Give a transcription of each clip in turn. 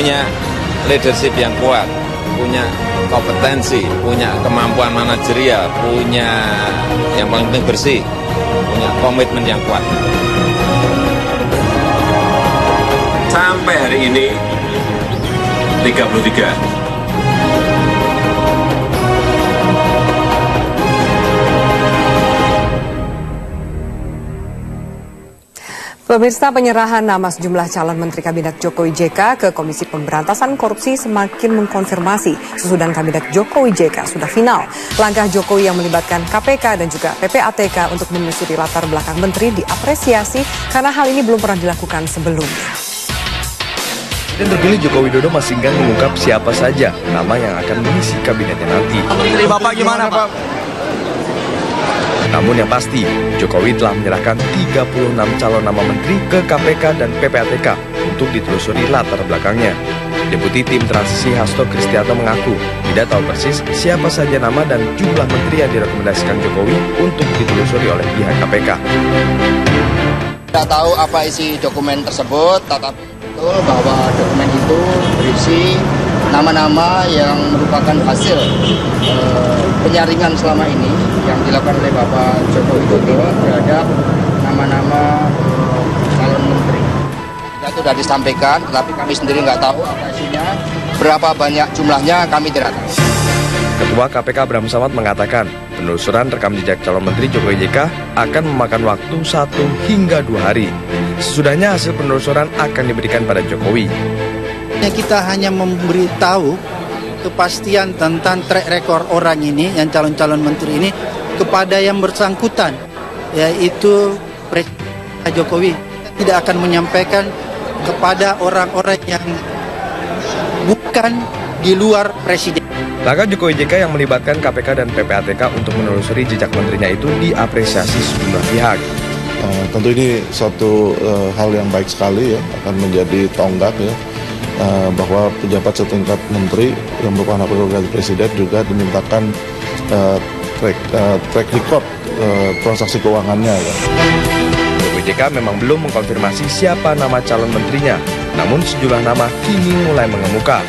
punya leadership yang kuat, punya kompetensi, punya kemampuan manajerial, punya yang paling penting bersih, punya komitmen yang kuat. Sampai hari ini 33. Pemirsa, penyerahan nama sejumlah calon Menteri Kabinet Jokowi JK ke Komisi Pemberantasan Korupsi semakin mengkonfirmasi sesudah Kabinet Jokowi JK sudah final. Langkah Jokowi yang melibatkan KPK dan juga PPATK untuk menelusuri latar belakang menteri diapresiasi karena hal ini belum pernah dilakukan sebelumnya. Dan terpilih Joko Widodo masih enggan mengungkap siapa saja nama yang akan mengisi kabinetnya nanti. Menteri Bapak gimana, Pak? Namun yang pasti, Jokowi telah menyerahkan 36 calon nama menteri ke KPK dan PPATK untuk ditelusuri latar belakangnya. Deputi Tim Transisi Hasto Kristianto mengaku tidak tahu persis siapa saja nama dan jumlah menteri yang direkomendasikan Jokowi untuk ditelusuri oleh pihak KPK. Tidak tahu apa isi dokumen tersebut, tetapi betul bahwa dokumen itu berisi nama-nama yang merupakan hasil penyaringan selama ini yang dilakukan oleh Bapak Joko Widodo terhadap nama-nama calon menteri. Itu sudah disampaikan, tetapi kami sendiri nggak tahu apa isinya, berapa banyak jumlahnya kami tidak tahu. Ketua KPK Abraham Samad mengatakan, penelusuran rekam jejak calon menteri Jokowi JK akan memakan waktu 1 hingga 2 hari. Sesudahnya hasil penelusuran akan diberikan pada Jokowi. Kita hanya memberitahu kepastian tentang track record orang ini, yang calon-calon menteri ini, kepada yang bersangkutan, yaitu Presiden Jokowi. Tidak akan menyampaikan kepada orang-orang yang bukan di luar Presiden. Langkah Jokowi JK yang melibatkan KPK dan PPATK untuk menelusuri jejak menterinya itu diapresiasi sejumlah pihak. Tentu ini suatu hal yang baik sekali ya, akan menjadi tonggak ya. Bahwa pejabat setingkat menteri yang merupakan hak prerogatif presiden juga dimintakan track record transaksi keuangannya. Ya. Jokowi JK memang belum mengkonfirmasi siapa nama calon menterinya, namun sejumlah nama kini mulai mengemuka.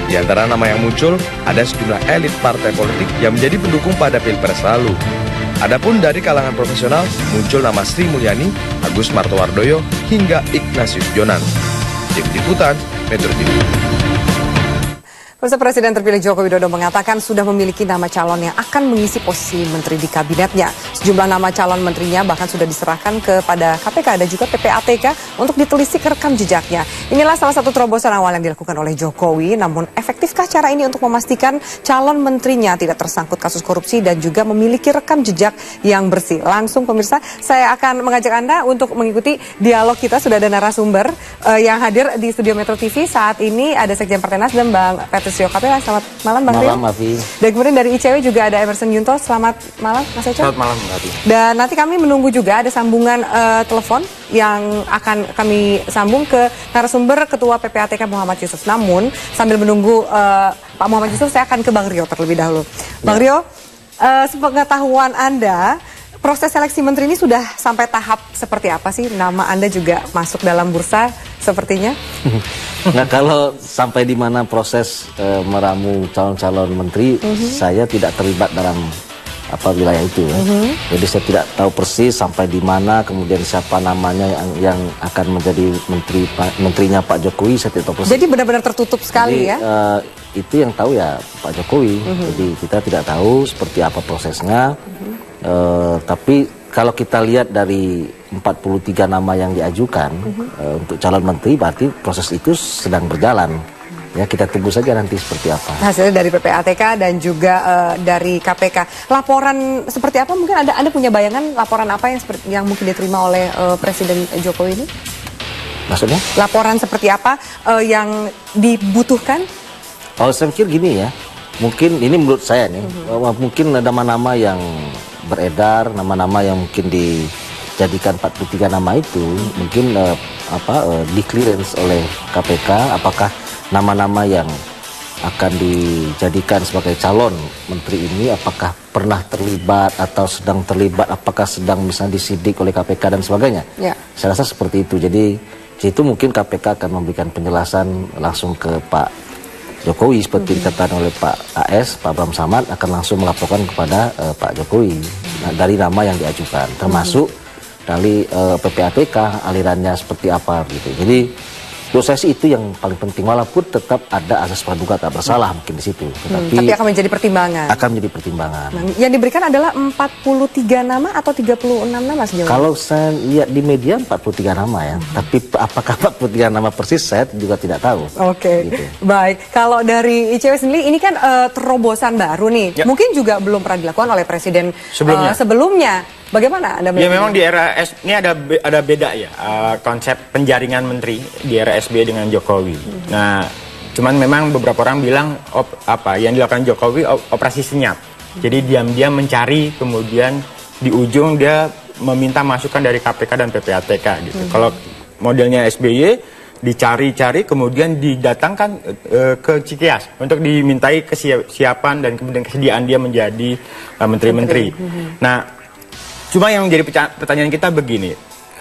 Di antara nama yang muncul, ada sejumlah elit partai politik yang menjadi pendukung pada Pilpres lalu. Adapun dari kalangan profesional, muncul nama Sri Mulyani, Agus Martowardoyo, hingga Ignatius Jonan. Tim Liputan, Metro TV. Presiden terpilih Joko Widodo mengatakan sudah memiliki nama calon yang akan mengisi posisi menteri di kabinetnya. Sejumlah nama calon menterinya bahkan sudah diserahkan kepada KPK dan juga PPATK untuk ditelisik rekam jejaknya. Inilah salah satu terobosan awal yang dilakukan oleh Jokowi, namun efektifkah cara ini untuk memastikan calon menterinya tidak tersangkut kasus korupsi dan juga memiliki rekam jejak yang bersih? Langsung pemirsa, saya akan mengajak Anda untuk mengikuti dialog kita. Sudah ada narasumber yang hadir di studio Metro TV saat ini. Ada Sekjen Partai Nasdem, Bang Petrus Kapela. Selamat malam Bang Rio. Malam, Mafi. Dan kemudian dari ICW juga ada Emerson Yunto. Selamat malam Mas Eco. Selamat malam Mafi. Dan nanti kami menunggu juga ada sambungan telepon yang akan kami sambung ke narasumber Ketua PPATK Muhammad Yusuf. Namun sambil menunggu Pak Muhammad Yusuf, saya akan ke Bang Rio terlebih dahulu. Bang Rio, sepengetahuan Anda, proses seleksi menteri ini sudah sampai tahap seperti apa sih? Nama Anda juga masuk dalam bursa sepertinya? Nah, kalau sampai di mana proses meramu calon-calon menteri, saya tidak terlibat dalam wilayah itu. Jadi saya tidak tahu persis sampai di mana, kemudian siapa namanya yang akan menjadi menterinya Pak Jokowi, saya tidak tahu persis. Jadi benar-benar tertutup sekali. Jadi, ya? Itu yang tahu ya Pak Jokowi. Jadi kita tidak tahu seperti apa prosesnya. Tapi kalau kita lihat dari 43 nama yang diajukan untuk calon menteri, berarti proses itu sedang berjalan. Ya, kita tunggu saja nanti seperti apa. Hasilnya dari PPATK dan juga dari KPK. Laporan seperti apa? Mungkin Anda punya bayangan laporan apa yang mungkin diterima oleh Presiden Jokowi ini? Maksudnya? Laporan seperti apa yang dibutuhkan? Oh, saya pikir gini ya. Mungkin ini menurut saya nih, mungkin ada nama-nama yang beredar, nama-nama yang mungkin dijadikan 43 nama itu, mungkin di clearance oleh KPK, apakah nama-nama yang akan dijadikan sebagai calon menteri ini apakah pernah terlibat atau sedang terlibat, apakah sedang misalnya disidik oleh KPK dan sebagainya. Ya. Saya rasa seperti itu. Jadi Situ mungkin KPK akan memberikan penjelasan langsung ke Pak Jokowi seperti dikatakan oleh Pak AS, Pak Bram Samad akan langsung melaporkan kepada Pak Jokowi dari nama yang diajukan, termasuk dari PPATK alirannya seperti apa gitu. Jadi proses itu yang paling penting, walaupun tetap ada asas praduga tak bersalah mungkin di situ, tapi akan menjadi pertimbangan. Akan menjadi pertimbangan. Nah, yang diberikan adalah 43 nama atau 36 nama sejauh ini? Kalau saya lihat di media 43 nama ya, tapi apakah 43 nama persis saya juga tidak tahu. Oke, gitu. Baik. Kalau dari ICW sendiri ini kan terobosan baru nih, mungkin juga belum pernah dilakukan oleh presiden sebelumnya. Bagaimana Anda melihat? Ya memang di era ini ada beda ya konsep penjaringan menteri di era SBY dengan Jokowi. Nah, cuman memang beberapa orang bilang yang dilakukan Jokowi operasi senyap. Jadi diam-diam mencari, kemudian di ujung dia meminta masukan dari KPK dan PPATK gitu. Kalau modelnya SBY dicari-cari kemudian didatangkan ke Cikeas untuk dimintai kesiapan dan kemudian kesediaan dia menjadi menteri-menteri. Nah, cuma yang menjadi pertanyaan kita begini,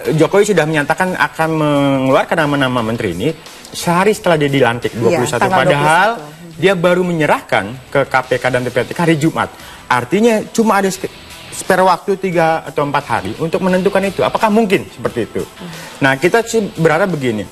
Jokowi sudah menyatakan akan mengeluarkan nama-nama menteri ini sehari setelah dia dilantik 21, padahal 21. Dia baru menyerahkan ke KPK dan PPATK hari Jumat. Artinya cuma ada spare waktu 3 atau 4 hari untuk menentukan itu. Apakah mungkin seperti itu? Nah, kita sih berharap begini,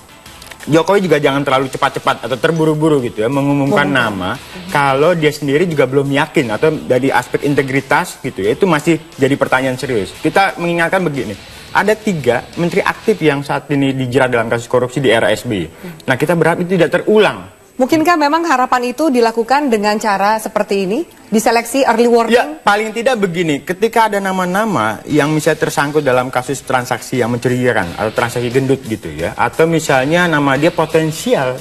Jokowi juga jangan terlalu cepat-cepat atau terburu-buru gitu ya mengumumkan nama kalau dia sendiri juga belum yakin, atau dari aspek integritas gitu ya, itu masih jadi pertanyaan serius. Kita mengingatkan begini, ada 3 menteri aktif yang saat ini dijerat dalam kasus korupsi di era SBY. Nah, kita berharap itu tidak terulang. Mungkinkah memang harapan itu dilakukan dengan cara seperti ini? Diseleksi early warning? Ya, paling tidak begini, ketika ada nama-nama yang misalnya tersangkut dalam kasus transaksi yang mencurigakan atau transaksi gendut gitu ya, atau misalnya nama dia potensial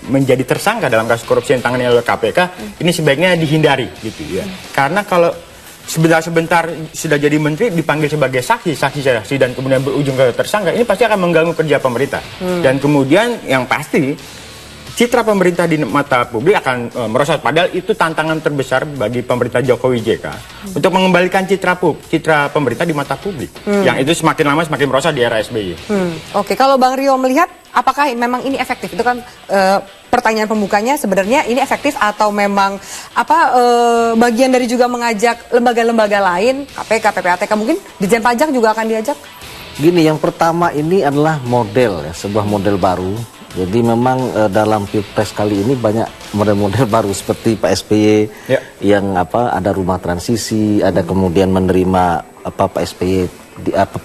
menjadi tersangka dalam kasus korupsi yang ditangani oleh KPK, ini sebaiknya dihindari gitu ya. Karena kalau sebentar-sebentar sudah jadi menteri dipanggil sebagai saksi dan kemudian berujung ke tersangka, ini pasti akan mengganggu kerja pemerintah. Dan kemudian yang pasti citra pemerintah di mata publik akan merosot. Padahal itu tantangan terbesar bagi pemerintah Jokowi JK untuk mengembalikan citra pemerintah di mata publik. Yang itu semakin lama semakin merosot di era SBY. Oke, kalau Bang Rio melihat apakah memang ini efektif? Itu kan pertanyaan pembukanya, sebenarnya ini efektif atau memang bagian dari juga mengajak lembaga-lembaga lain, KPK, PPATK, mungkin Ditjen Pajak juga akan diajak? Gini, yang pertama ini adalah model ya, sebuah model baru. Jadi memang dalam Pilpres kali ini banyak model-model baru seperti Pak SBY yang ada rumah transisi, ada kemudian menerima Pak SBY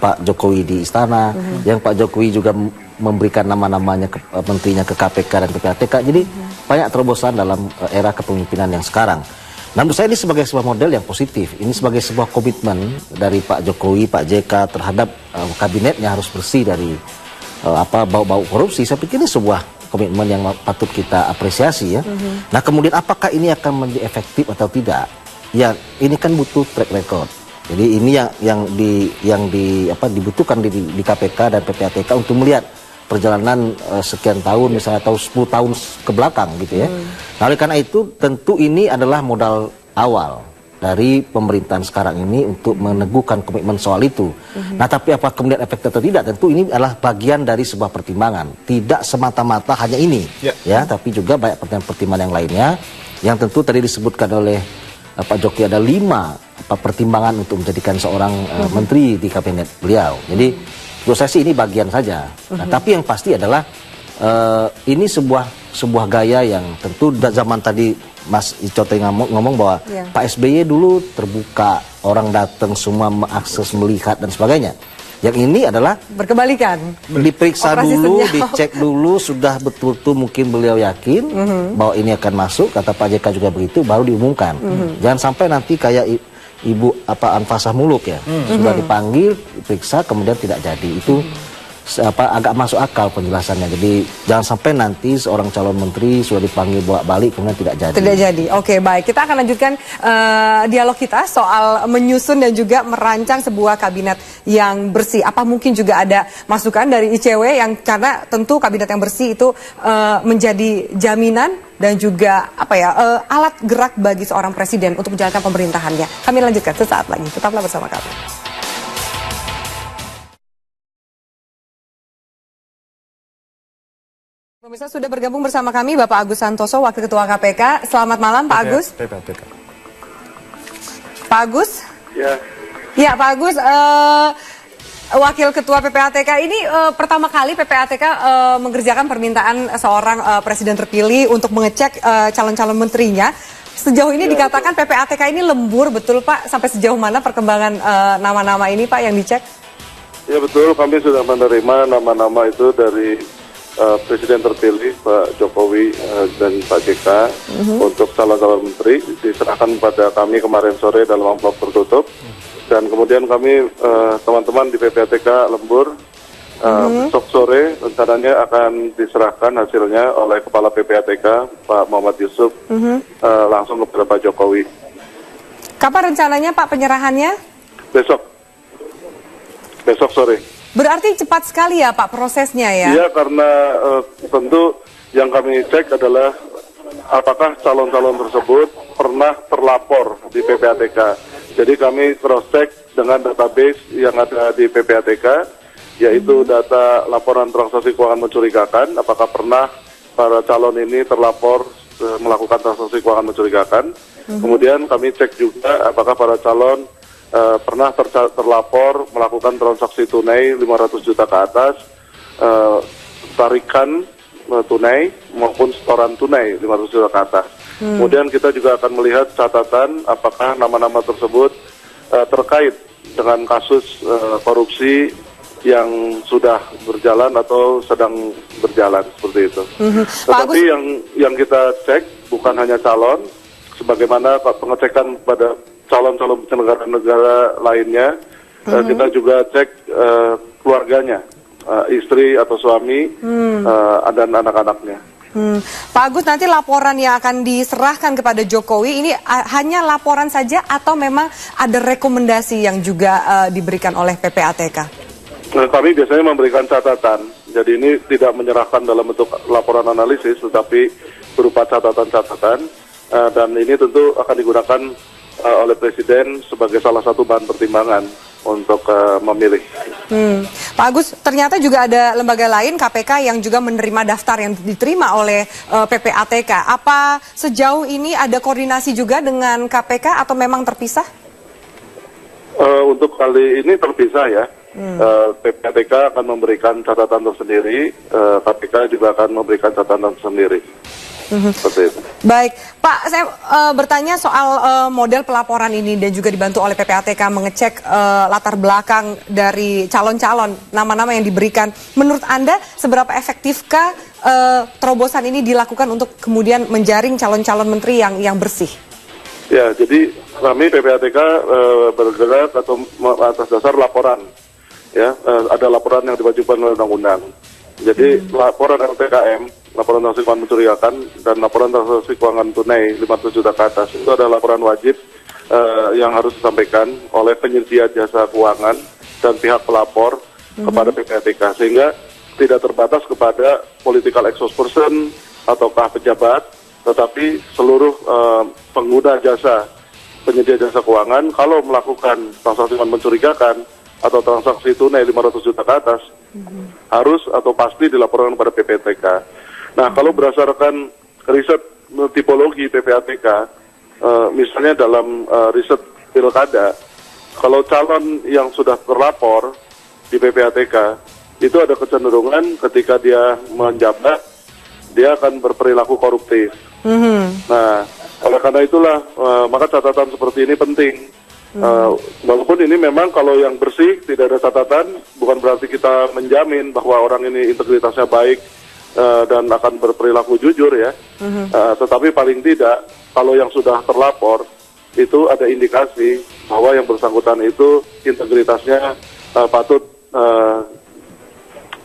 Pak Jokowi di istana, yang Pak Jokowi juga memberikan nama-namanya menterinya ke KPK dan PPATK. Jadi banyak terobosan dalam era kepemimpinan yang sekarang. Nah, menurut saya ini sebagai sebuah model yang positif. Ini sebagai sebuah komitmen dari Pak Jokowi, Pak JK terhadap kabinetnya harus bersih dari bau-bau korupsi. Saya pikir ini sebuah komitmen yang patut kita apresiasi ya. Nah, kemudian apakah ini akan menjadi efektif atau tidak? Ya, ini kan butuh track record. Jadi ini yang dibutuhkan di KPK dan PPATK untuk melihat perjalanan sekian tahun misalnya atau 10 tahun ke belakang gitu ya. Nah, oleh karena itu tentu ini adalah modal awal dari pemerintahan sekarang ini untuk meneguhkan komitmen soal itu. Nah, tapi apa kemudian efektif atau tidak, tentu ini adalah bagian dari sebuah pertimbangan. Tidak semata-mata hanya ini, ya, tapi juga banyak pertimbangan yang lainnya, yang tentu tadi disebutkan oleh Pak Jokowi ada 5 pertimbangan untuk menjadikan seorang menteri di kabinet beliau. Jadi, menurut saya sih ini bagian saja. Nah, tapi yang pasti adalah ini sebuah gaya yang tentu zaman tadi Mas Icote ngomong bahwa Pak SBY dulu terbuka, orang datang semua mengakses, melihat dan sebagainya. Yang ini adalah berkebalikan. Diperiksa dulu, dicek dulu, sudah betul-betul mungkin beliau yakin bahwa ini akan masuk, kata Pak JK juga begitu, baru diumumkan. Jangan sampai nanti kayak Ibu Anfasah Muluk ya, sudah dipanggil, diperiksa, kemudian tidak jadi. Itu agak masuk akal penjelasannya. Jadi jangan sampai nanti seorang calon menteri sudah dipanggil bolak-balik kemudian tidak jadi. Tidak jadi. Oke, baik. Kita akan lanjutkan dialog kita soal menyusun dan juga merancang sebuah kabinet yang bersih. Apa mungkin juga ada masukan dari ICW yang karena tentu kabinet yang bersih itu menjadi jaminan dan juga alat gerak bagi seorang presiden untuk menjalankan pemerintahannya. Kami lanjutkan sesaat lagi. Tetaplah bersama kami. Pemirsa, sudah bergabung bersama kami Bapak Agus Santoso, Wakil Ketua KPK. Selamat malam Pak Agus. Pak Agus? Ya. Ya Pak Agus, Wakil Ketua PPATK ini pertama kali PPATK mengerjakan permintaan seorang presiden terpilih untuk mengecek calon-calon menterinya. Sejauh ini dikatakan PPATK ini lembur, betul Pak? Sampai sejauh mana perkembangan nama-nama ini Pak yang dicek? Ya betul, kami sudah menerima nama-nama itu dari Presiden terpilih Pak Jokowi dan Pak JK untuk calon-calon menteri, diserahkan pada kami kemarin sore dalam amplop tertutup, dan kemudian kami teman-teman di PPATK lembur. Besok sore rencananya akan diserahkan hasilnya oleh Kepala PPATK Pak Muhammad Yusuf langsung kepada Pak Jokowi. Kapan rencananya Pak penyerahannya? Besok sore. Berarti cepat sekali ya Pak prosesnya ya? Iya, karena tentu yang kami cek adalah apakah calon-calon tersebut pernah terlapor di PPATK. Jadi kami cross-check dengan database yang ada di PPATK, yaitu data laporan transaksi keuangan mencurigakan, apakah pernah para calon ini terlapor melakukan transaksi keuangan mencurigakan. Kemudian kami cek juga apakah para calon pernah terlapor melakukan transaksi tunai 500 juta ke atas, tarikan tunai maupun setoran tunai 500 juta ke atas. Kemudian kita juga akan melihat catatan apakah nama-nama tersebut terkait dengan kasus korupsi yang sudah berjalan atau sedang berjalan, seperti itu. Tetapi yang kita cek bukan hanya calon, sebagaimana pengecekan pada calon-calon penyelenggara negara lainnya, kita juga cek keluarganya, istri atau suami, dan anak-anaknya. Pak Agus, nanti laporan yang akan diserahkan kepada Jokowi ini hanya laporan saja atau memang ada rekomendasi yang juga diberikan oleh PPATK? Nah, kami biasanya memberikan catatan, jadi ini tidak menyerahkan dalam bentuk laporan analisis, tetapi berupa catatan-catatan, dan ini tentu akan digunakan oleh Presiden sebagai salah satu bahan pertimbangan untuk memilih. Pak Agus, ternyata juga ada lembaga lain KPK yang juga menerima daftar yang diterima oleh PPATK. Apa sejauh ini ada koordinasi juga dengan KPK atau memang terpisah? Untuk kali ini terpisah ya. PPATK akan memberikan catatan tersendiri, KPK juga akan memberikan catatan tersendiri. Seperti itu. Baik, Pak, saya bertanya soal model pelaporan ini dan juga dibantu oleh PPATK mengecek latar belakang dari calon-calon, nama-nama yang diberikan. Menurut Anda, seberapa efektifkah terobosan ini dilakukan untuk kemudian menjaring calon-calon menteri yang bersih? Ya, jadi kami PPATK bergerak atau atas dasar laporan. Ya, ada laporan yang diwajibkan oleh undang-undang. Jadi laporan LTKM, laporan transaksi keuangan mencurigakan, dan laporan transaksi keuangan tunai 500 juta ke atas, itu adalah laporan wajib yang harus disampaikan oleh penyedia jasa keuangan dan pihak pelapor kepada PPATK, sehingga tidak terbatas kepada political exhaust person ataukah pejabat, tetapi seluruh pengguna jasa, penyedia jasa keuangan, kalau melakukan transaksi keuangan mencurigakan atau transaksi tunai 500 juta ke atas, harus atau pasti dilaporkan kepada PPATK. Nah, kalau berdasarkan riset tipologi PPATK, misalnya dalam riset pilkada, kalau calon yang sudah terlapor di PPATK, itu ada kecenderungan ketika dia menjabat, dia akan berperilaku koruptif. Nah, oleh karena itulah, maka catatan seperti ini penting. Walaupun ini memang kalau yang bersih, tidak ada catatan, bukan berarti kita menjamin bahwa orang ini integritasnya baik dan akan berperilaku jujur ya. Tetapi paling tidak, kalau yang sudah terlapor, itu ada indikasi bahwa yang bersangkutan itu integritasnya patut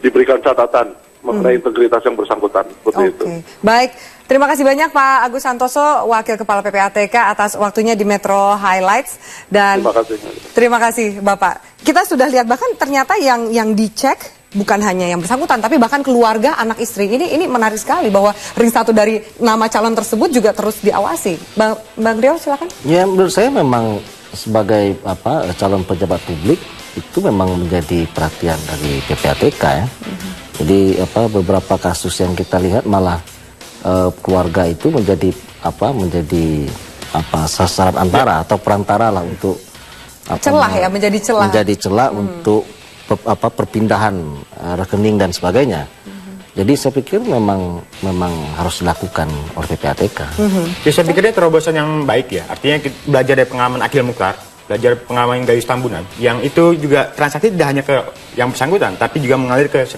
diberikan catatan mengenai integritas yang bersangkutan. Seperti itu. Baik, terima kasih banyak Pak Agus Santoso, Wakil Kepala PPATK atas waktunya di Metro Highlights. Dan terima kasih Bapak. Kita sudah lihat bahkan ternyata yang dicek bukan hanya yang bersangkutan, tapi bahkan keluarga, anak istri. Ini menarik sekali bahwa ring satu dari nama calon tersebut juga terus diawasi. Bang Rio, silakan. Ya, menurut saya memang sebagai calon pejabat publik itu memang menjadi perhatian dari PPATK ya. Jadi beberapa kasus yang kita lihat malah keluarga itu menjadi sasaran antara atau perantara lah untuk menjadi celah untuk perpindahan rekening dan sebagainya. Jadi saya pikir memang harus dilakukan oleh PPATK. Ya, saya pikirnya terobosan yang baik ya. Artinya belajar dari pengalaman Akhil Mukhtar, belajar pengalaman Gayus Tambunan, yang itu juga transaksi tidak hanya ke yang bersangkutan, tapi juga mengalir ke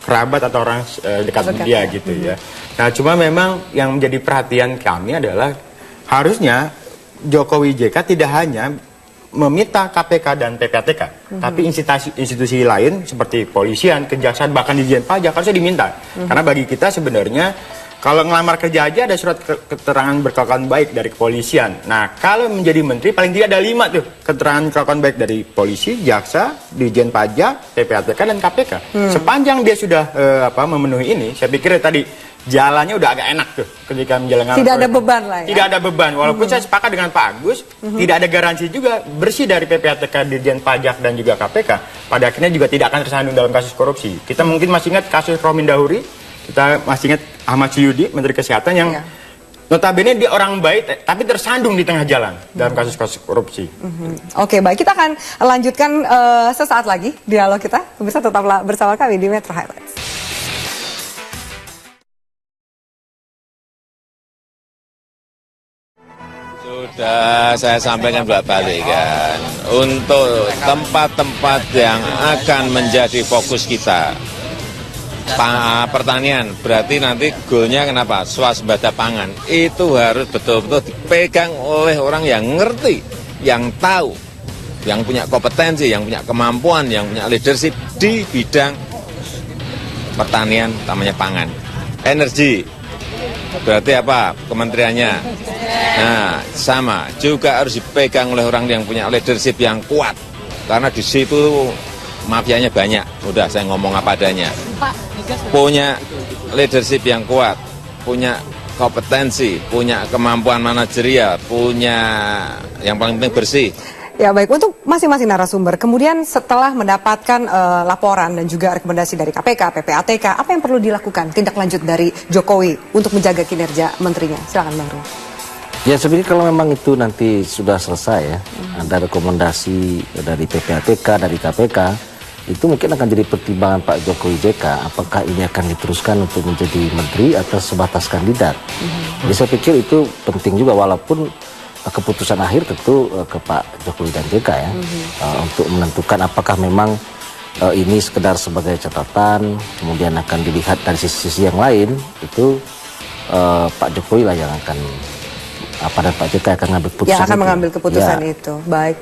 kerabat atau orang dekat dia gitu ya. Nah, cuma memang yang menjadi perhatian kami adalah harusnya Jokowi JK tidak hanya meminta KPK dan PPATK, tapi institusi lain seperti polisian, kejaksaan, bahkan Ditjen Pajak harusnya diminta. Karena bagi kita sebenarnya kalau ngelamar kerja aja ada surat keterangan berkelakuan baik dari kepolisian. Nah, kalau menjadi menteri paling tidak ada 5 tuh keterangan kelakuan baik dari polisi, jaksa, Ditjen Pajak, PPATK dan KPK. Sepanjang dia sudah memenuhi ini, saya pikir tadi jalannya udah agak enak tuh ketika menjalankan. Tidak ada beban lah ya. Tidak ada beban. Walaupun saya sepakat dengan Pak Agus, tidak ada garansi juga bersih dari PPATK, Ditjen Pajak dan juga KPK. Pada akhirnya juga tidak akan tersandung dalam kasus korupsi. Kita mungkin masih ingat kasus Romin Dahuri. Kita masih ingat Ahmad Syudi, Menteri Kesehatan yang notabene dia orang baik tapi tersandung di tengah jalan dalam kasus-kasus korupsi. Oke, baik, kita akan lanjutkan sesaat lagi dialog kita. Pemirsa tetaplah bersama kami di Metro Highlights. Sudah saya sampaikan bolak-balik kan, untuk tempat-tempat yang akan menjadi fokus kita. Pertanian, berarti nanti goalnya kenapa? Swasembada pangan. Itu harus betul-betul dipegang oleh orang yang ngerti, yang tahu, yang punya kompetensi, yang punya kemampuan, yang punya leadership di bidang pertanian, namanya pangan. Energi, berarti apa? Kementeriannya. Nah, sama, juga harus dipegang oleh orang yang punya leadership yang kuat. Karena di situ mafianya banyak. Udah, saya ngomong apa adanya. Punya leadership yang kuat, punya kompetensi, punya kemampuan manajerial, punya yang paling penting bersih. Ya baik, untuk masing-masing narasumber, kemudian setelah mendapatkan laporan dan juga rekomendasi dari KPK, PPATK, apa yang perlu dilakukan tindak lanjut dari Jokowi untuk menjaga kinerja menterinya? Silakan Bang Ru. Ya saya pikir kalau memang itu nanti sudah selesai ya, ada rekomendasi dari PPATK, dari KPK, itu mungkin akan jadi pertimbangan Pak Jokowi JK, apakah ini akan diteruskan untuk menjadi menteri atau sebatas kandidat. Jadi saya pikir itu penting juga, walaupun keputusan akhir tentu ke Pak Jokowi dan JK ya, untuk menentukan apakah memang ini sekedar sebagai catatan, kemudian akan dilihat dari sisi-sisi yang lain, itu Pak Jokowi lah yang akan, dan Pak JK akan mengambil keputusan yang akan mengambil keputusan itu. Baik.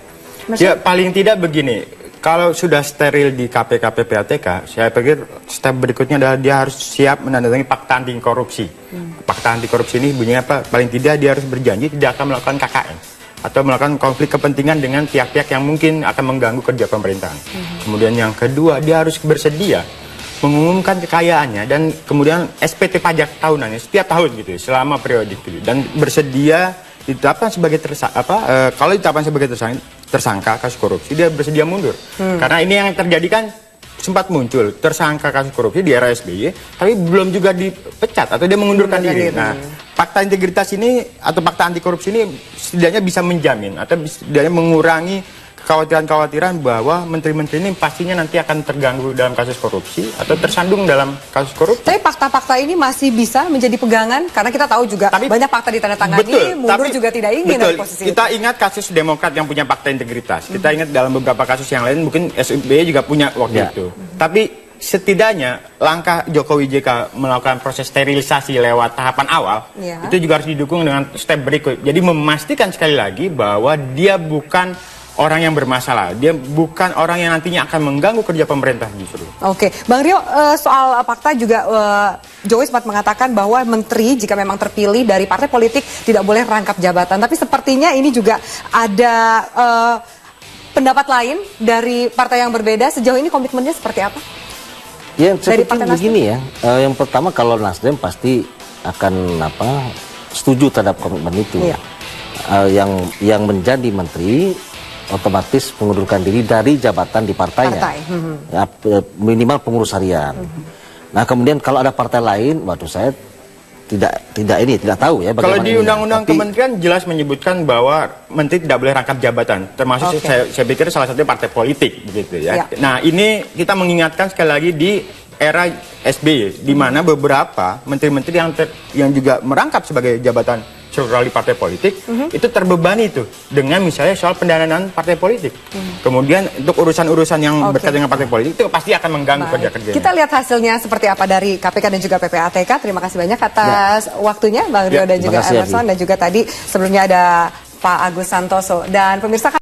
Ya paling tidak begini, kalau sudah steril di KPK PPATK, saya pikir step berikutnya adalah dia harus siap menandatangani fakta anti korupsi. Fakta anti korupsi ini bunyinya apa? Paling tidak dia harus berjanji tidak akan melakukan KKN atau melakukan konflik kepentingan dengan pihak-pihak yang mungkin akan mengganggu kerja pemerintahan. Kemudian yang kedua, dia harus bersedia mengumumkan kekayaannya dan kemudian SPT pajak tahunannya setiap tahun gitu, selama periode itu, dan bersedia ditetapkan sebagai kalau ditetapkan sebagai tersangka kasus korupsi, dia bersedia mundur. Karena ini yang terjadi kan sempat muncul tersangka kasus korupsi di era SBY, tapi belum juga dipecat atau dia mengundurkan diri. Nah, fakta integritas ini atau fakta anti korupsi ini setidaknya bisa menjamin atau setidaknya mengurangi kekhawatiran-kekhawatiran bahwa menteri-menteri ini pastinya nanti akan terganggu dalam kasus korupsi atau tersandung dalam kasus korupsi. Tapi fakta-fakta ini masih bisa menjadi pegangan karena kita tahu juga banyak fakta ditandatangani, mundur juga tidak ingin dari posisi kita itu. Ingat kasus Demokrat yang punya fakta integritas. Kita ingat dalam beberapa kasus yang lain mungkin SBY juga punya waktu itu. Tapi setidaknya langkah Jokowi JK melakukan proses sterilisasi lewat tahapan awal itu juga harus didukung dengan step berikut. Jadi memastikan sekali lagi bahwa dia bukan orang yang bermasalah, dia bukan orang yang nantinya akan mengganggu kerja pemerintah justru. Oke, Bang Rio, soal fakta juga Jokowi sempat mengatakan bahwa menteri jika memang terpilih dari partai politik tidak boleh rangkap jabatan. Tapi sepertinya ini juga ada pendapat lain dari partai yang berbeda. Sejauh ini komitmennya seperti apa? Ya, saya pikir begini ya. Yang pertama, kalau Nasdem pasti akan setuju terhadap komitmen itu. Yang menjadi menteri otomatis mengundurkan diri dari jabatan di partainya, minimal pengurus harian. Nah kemudian kalau ada partai lain, waduh saya tidak tahu ya. Kalau di ini. undang-undang kementerian jelas menyebutkan bahwa menteri tidak boleh rangkap jabatan, termasuk saya pikir salah satunya partai politik begitu ya. Nah ini kita mengingatkan sekali lagi di era SBY, di mana beberapa menteri-menteri yang juga merangkap sebagai jabatan struktural di partai politik itu terbebani itu dengan misalnya soal pendanaan partai politik. Kemudian untuk urusan-urusan yang berkaitan dengan partai politik itu pasti akan mengganggu kerja-kerjanya. Kita lihat hasilnya seperti apa dari KPK dan juga PPATK. Terima kasih banyak atas waktunya Bang Rio dan juga Emerson, dan juga tadi sebelumnya ada Pak Agus Santoso. Dan pemirsa